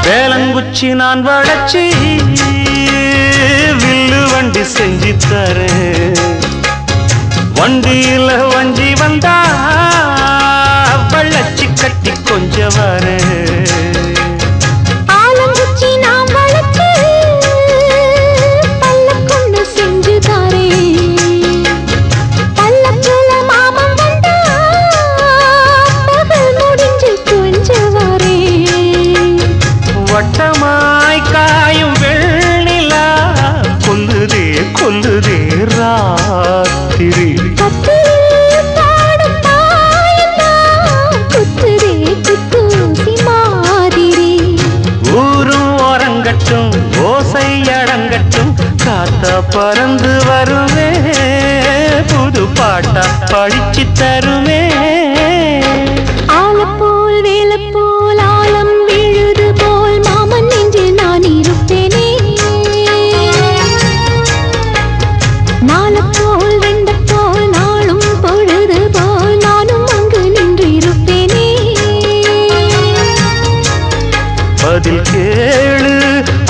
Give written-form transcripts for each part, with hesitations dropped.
வேலங்குச்சி நான் வளச்சி வில்லு வண்டி செஞ்சு தரேன். வண்டியில வஞ்சி வந்தா வள்ளச்சி கட்டி கொஞ்சம் வரேன். வட்டமாய் காயும் வெண்ணிலா கொல்லுதே கொல்லுதே ராத்திரி. ஊரும் ஓரங்கட்டும் ஓசை அடங்கட்டும் காத்தா பறந்து வருமே புது பாட்டா படிச்சு தருமே. ஆலப்போல் வேலப்போல் ஆலம் விழுது போல் மாமன் நெஞ்சில் நான் இருப்பேனே. நாலப்போல் வெண்டப்போல் நாளும் பொழுது போல் நானும் அங்கு நின்று இருப்பேனே. பதில் கேளு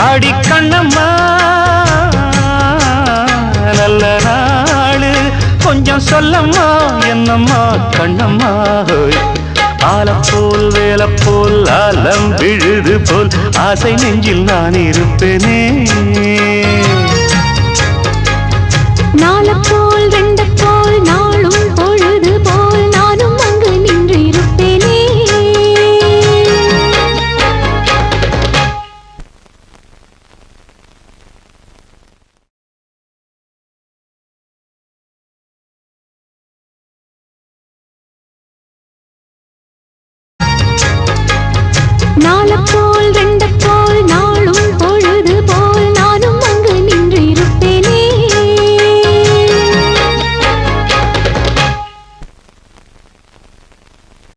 அடி கண்ணம்மா. பொன்னம்மா என்னம்மா கண்ணம்மா ஹோய். ஆலப்போல் வேலப்போல் ஆலம் விழுது போல் ஆசை நெஞ்சில் நான் இருப்பேனே. நாலப்போல் ரெண்டப்போல் நாள்